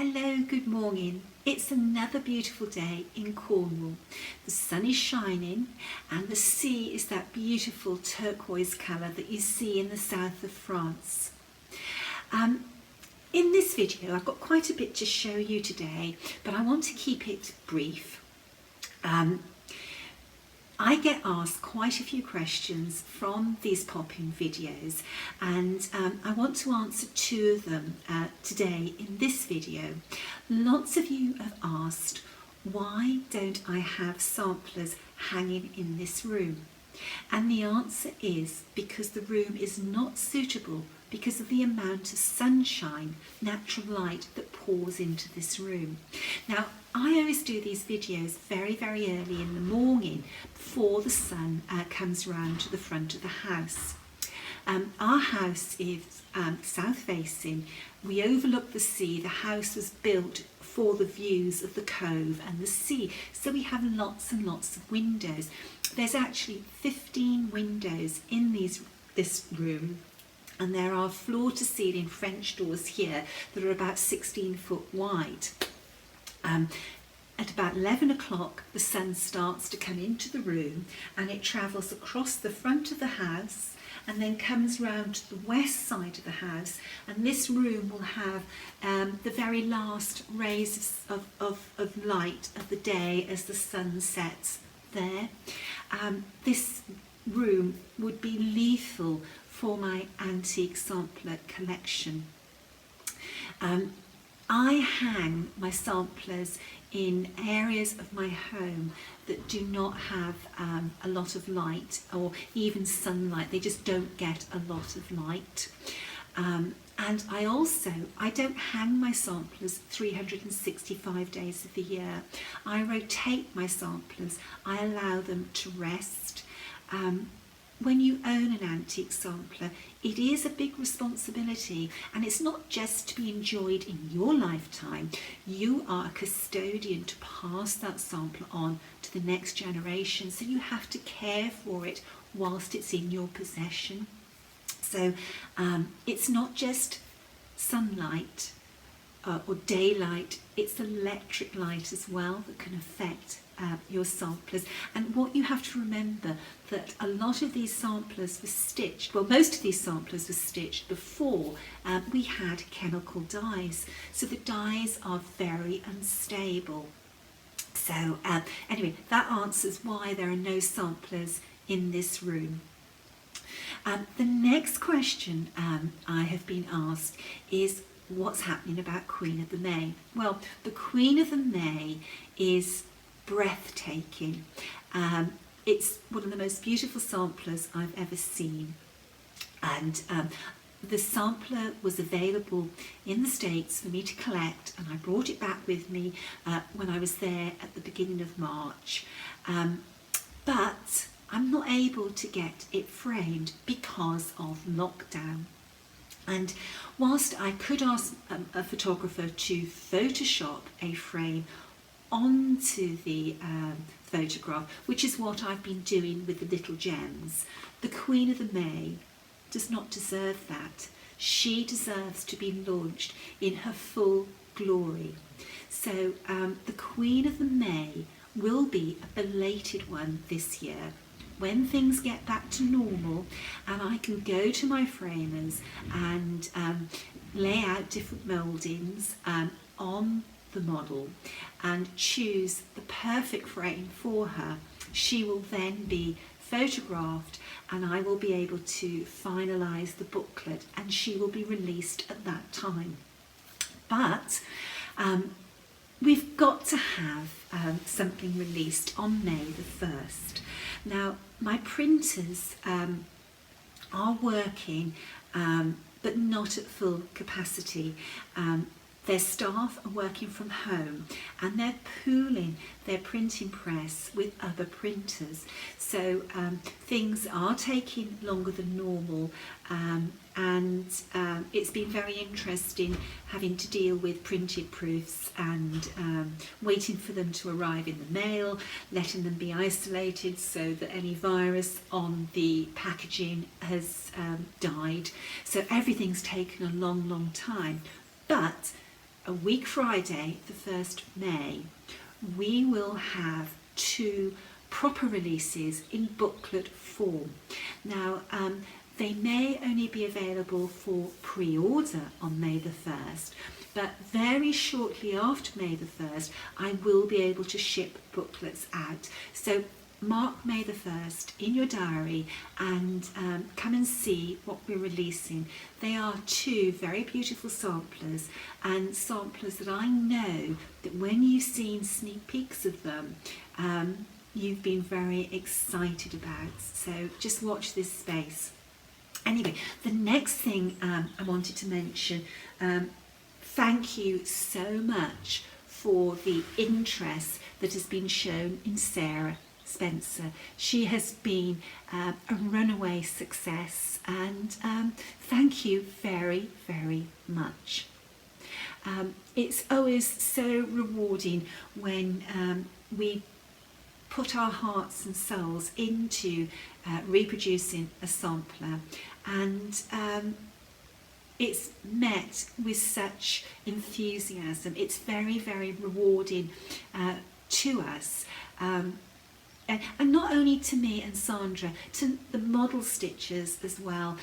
Hello, good morning. It's another beautiful day in Cornwall. The sun is shining and the sea is that beautiful turquoise colour that you see in the south of France. In this video I've got quite a bit to show you today, but I want to keep it brief. I get asked quite a few questions from these pop-in videos, and I want to answer two of them today in this video. Lots of you have asked, why don't I have samplers hanging in this room? And the answer is because the room is not suitable because of the amount of sunshine, natural light that pours into this room. Now, I always do these videos very early in the morning before the sun comes round to the front of the house. Our house is south facing. We overlook the sea. The house was built for the views of the cove and the sea, so we have lots and lots of windows. There's actually 15 windows in this room, and there are floor to ceiling French doors here that are about 16 foot wide. At about 11 o'clock the sun starts to come into the room and it travels across the front of the house and then comes round to the west side of the house, and this room will have the very last rays of light of the day as the sun sets there. This room would be lethal for my antique sampler collection. I hang my samplers in areas of my home that do not have a lot of light or even sunlight. They just don't get a lot of light. And I don't hang my samplers 365 days of the year. I rotate my samplers. I allow them to rest. When you own an antique sampler, it is a big responsibility, and it's not just to be enjoyed in your lifetime. You are a custodian to pass that sampler on to the next generation, so you have to care for it whilst it's in your possession. So it's not just sunlight or daylight, it's electric light as well that can affect your samplers. And what you have to remember, that a lot of these samplers were stitched, well, most of these samplers were stitched before we had chemical dyes, so the dyes are very unstable. So anyway, that answers why there are no samplers in this room. The next question I have been asked is, what's happening about Queen of the May? Well, the Queen of the May is breathtaking. It's one of the most beautiful samplers I've ever seen, and the sampler was available in the States for me to collect, and I brought it back with me when I was there at the beginning of March, but I'm not able to get it framed because of lockdown. And whilst I could ask a photographer to Photoshop a frame onto the photograph, which is what I've been doing with the little gems, the Queen of the May does not deserve that. She deserves to be launched in her full glory. So the Queen of the May will be a belated one this year. When things get back to normal and I can go to my framers and lay out different mouldings on the model and choose the perfect frame for her, she will then be photographed and I will be able to finalise the booklet and she will be released at that time. But we've got to have something released on May the 1st. Now, my printers are working, but not at full capacity. Their staff are working from home and they're pooling their printing press with other printers. So things are taking longer than normal, and it's been very interesting having to deal with printed proofs and waiting for them to arrive in the mail, letting them be isolated so that any virus on the packaging has died. So everything's taken a long time. But a week Friday, the 1st of May, we will have 2 proper releases in booklet form. Now, they may only be available for pre-order on May the 1st, but very shortly after May the 1st, I will be able to ship booklets out. So mark May the 1st in your diary and come and see what we're releasing. They are 2 very beautiful samplers, and samplers that I know that when you've seen sneak peeks of them, you've been very excited about. So just watch this space. Anyway, the next thing I wanted to mention, thank you so much for the interest that has been shown in Stair Spencer. She has been a runaway success, and thank you very, very much. It's always so rewarding when we put our hearts and souls into reproducing a sampler, and it's met with such enthusiasm. It's very, very rewarding to us, and not only to me and Sandra, to the model stitchers as well.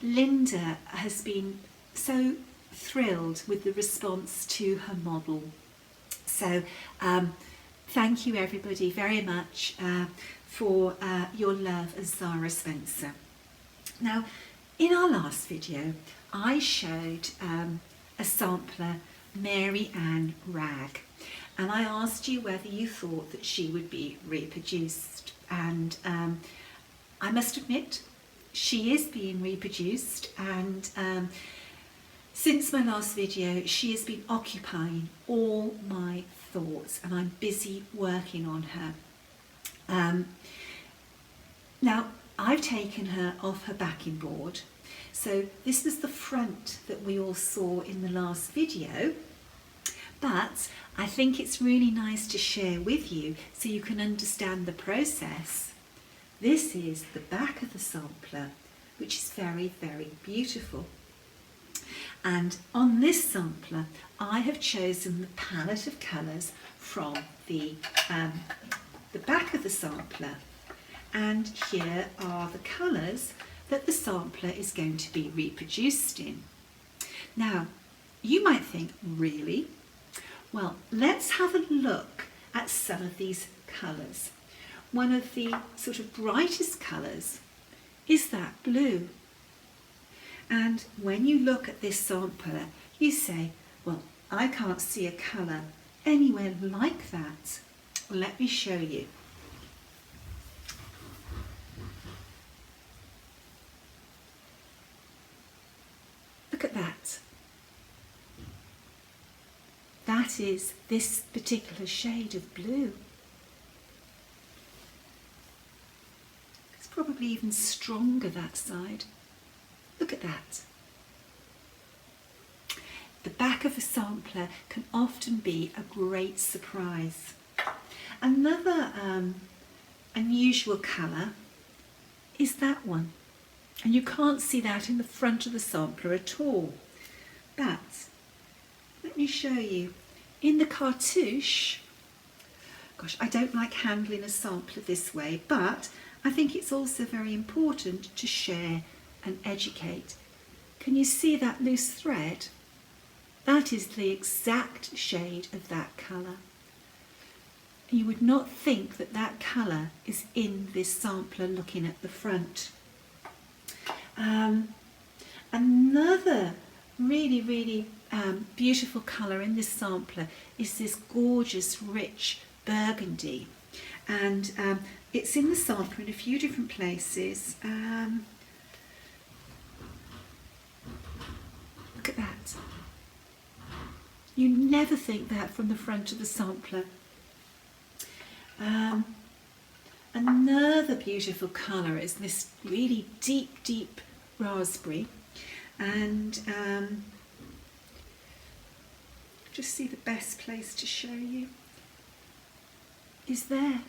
Linda has been so thrilled with the response to her model. So thank you everybody very much for your love of Stair Spencer. Now, in our last video, I showed a sampler, Marianne Rag, and I asked you whether you thought that she would be reproduced, and I must admit she is being reproduced, and since my last video she has been occupying all my thoughts, and I'm busy working on her. Now, I've taken her off her backing board, so this was the front that we all saw in the last video, but I think it's really nice to share with you so you can understand the process. This is the back of the sampler, which is very, very beautiful. And on this sampler, I have chosen the palette of colours from the back of the sampler. And here are the colours that the sampler is going to be reproduced in. Now, you might think, really? Well, let's have a look at some of these colours. One of the sort of brightest colours is that blue. And when you look at this sampler, you say, well, I can't see a colour anywhere like that. Well, let me show you. Look at that. That is this particular shade of blue. It's probably even stronger that side. Look at that. The back of a sampler can often be a great surprise. Another unusual colour is that one. And you can't see that in the front of the sampler at all. But let me show you. In the cartouche, gosh, I don't like handling a sampler this way, but I think it's also very important to share and educate. Can you see that loose thread? That is the exact shade of that colour. You would not think that that colour is in this sampler looking at the front. Another really, really beautiful colour in this sampler is this gorgeous rich burgundy, and it's in the sampler in a few different places. Look at that. You never think that from the front of the sampler. Another beautiful colour is this really deep, deep raspberry, and just see the best place to show you is there.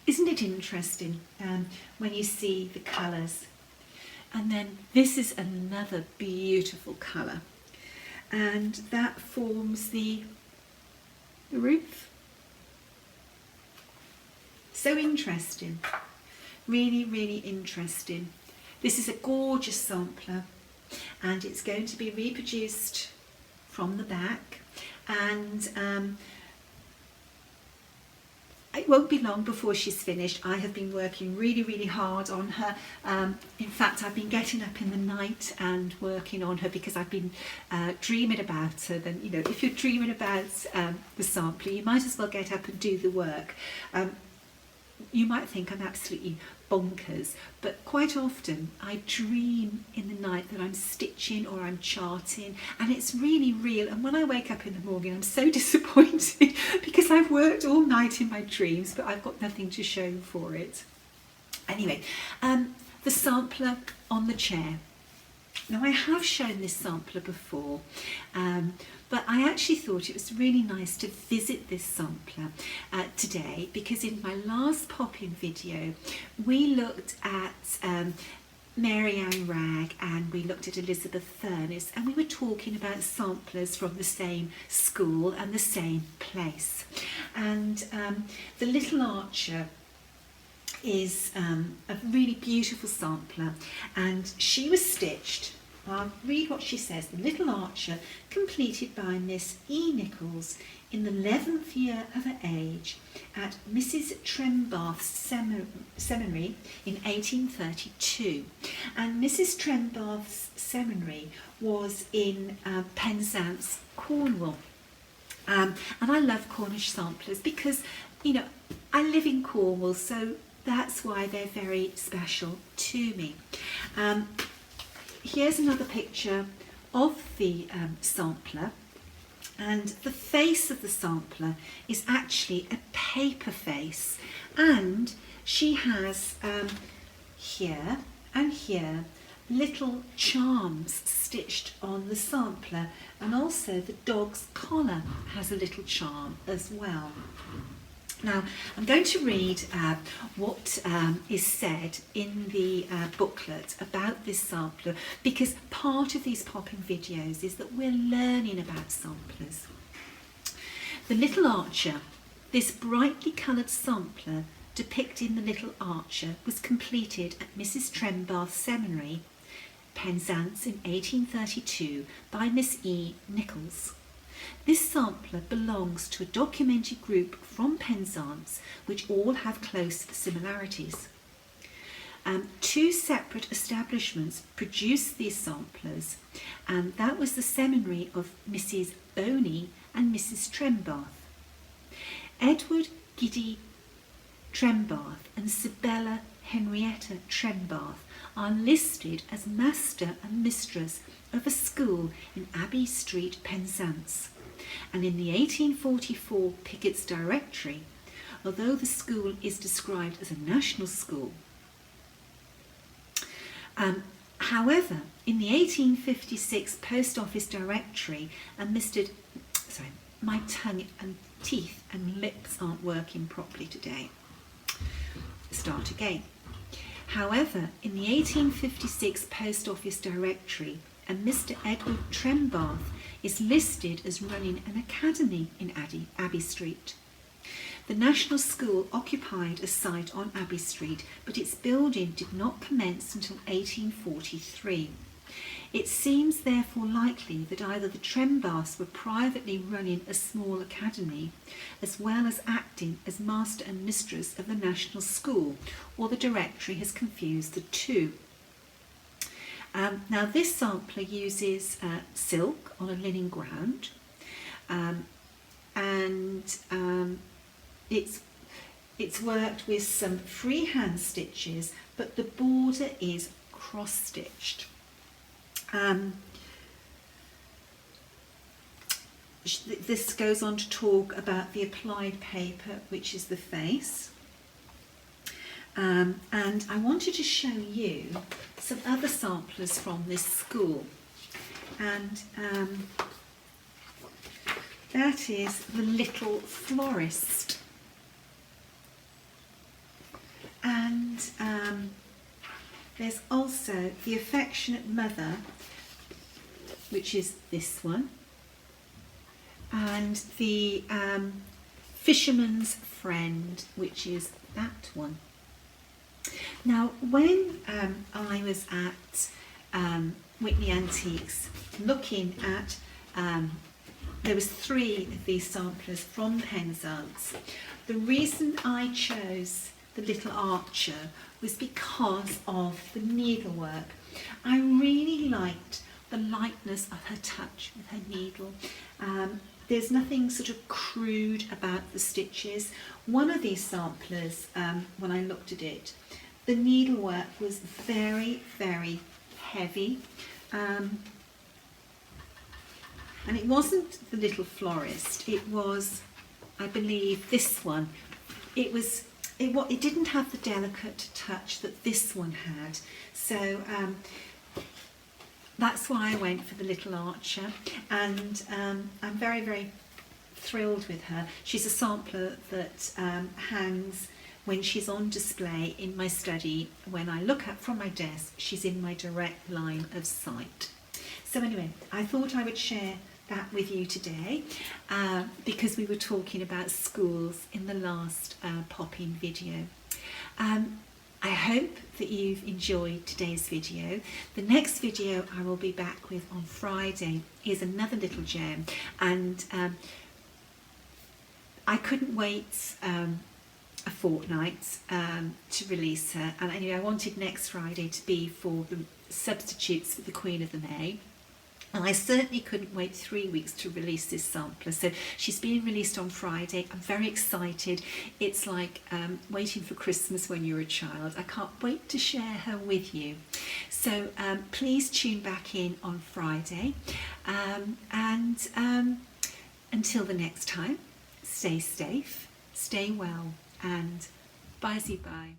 Isn't it interesting when you see the colours? And then this is another beautiful colour. and that forms the roof. So interesting, really, really interesting. This is a gorgeous sampler, and it's going to be reproduced from the back, and it won't be long before she's finished. I have been working really, really hard on her. In fact, I've been getting up in the night and working on her because I've been dreaming about her. Then, you know, if you're dreaming about the sampler, you might as well get up and do the work. You might think I'm absolutely bonkers, but quite often I dream in the night that I'm stitching or I'm charting, and it's really real. And when I wake up in the morning, I'm so disappointed because I've worked all night in my dreams, but I've got nothing to show for it. Anyway, the sampler on the chair. Now, I have shown this sampler before, but I actually thought it was really nice to visit this sampler today, because in my last pop-in video we looked at Marianne Rag and we looked at Elizabeth Furness, and we were talking about samplers from the same school and the same place. And the Little Archer is a really beautiful sampler, and she was stitched. I'll read what she says. The Little Archer, completed by Miss E. Nichols in the 11th year of her age at Mrs. Trembath's seminary in 1832. And Mrs. Trembath's seminary was in Penzance, Cornwall. And I love Cornish samplers because, you know, I live in Cornwall, so that's why they're very special to me. Here's another picture of the sampler, and the face of the sampler is actually a paper face, and she has here and here little charms stitched on the sampler, and also the dog's collar has a little charm as well. Now, I'm going to read what is said in the booklet about this sampler, because part of these pop-in videos is that we're learning about samplers. The Little Archer, this brightly coloured sampler depicting the Little Archer, was completed at Mrs. Trembath's seminary, Penzance, in 1832 by Miss E. Nichols. This sampler belongs to a documented group from Penzance, which all have close similarities. Two separate establishments produced these samplers, and that was the seminary of Mrs. Boney and Mrs. Trembath. Edward Giddy Trembath and Sibella Henrietta Trembath are listed as master and mistress of a school in Abbey Street, Penzance. And in the 1844 Pickett's Directory, although the school is described as a national school, however, in the 1856 Post Office Directory, and my tongue and teeth and lips aren't working properly today. Start again. However, in the 1856 Post Office Directory, and Mr. Edward Trembath is listed as running an academy in Abbey Street. The National School occupied a site on Abbey Street, but its building did not commence until 1843. It seems therefore likely that either the Trembaths were privately running a small academy, as well as acting as master and mistress of the National School, or the directory has confused the two. Now, this sampler uses silk on a linen ground, and it's worked with some freehand stitches, but the border is cross-stitched. This goes on to talk about the applied paper, which is the face. And I wanted to show you some other samplers from this school, and that is the Little Florist, and there's also the Affectionate Mother, which is this one, and the Fisherman's Friend, which is that one. Now, when I was at Whitney Antiques looking at, there was 3 of these samplers from Penzance. The reason I chose the Little Archer was because of the needlework. I really liked the lightness of her touch with her needle. There's nothing sort of crude about the stitches. One of these samplers, when I looked at it, the needlework was very, very heavy. And it wasn't the Little Florist, it was, I believe, this one. It didn't have the delicate touch that this one had. So that's why I went for the Little Archer, and I'm very, very thrilled with her. She's a sampler that hangs when she's on display in my study. When I look up from my desk, she's in my direct line of sight. So anyway, I thought I would share that with you today because we were talking about schools in the last pop-in video. I hope that you've enjoyed today's video. The next video I will be back with on Friday is another little gem, and I couldn't wait a fortnight to release her. And anyway, I wanted next Friday to be for the substitutes for the Queen of the May. And I certainly couldn't wait 3 weeks to release this sampler. So she's being released on Friday. I'm very excited. It's like waiting for Christmas when you're a child. I can't wait to share her with you. So please tune back in on Friday. Until the next time, stay safe, stay well, and bye-bye.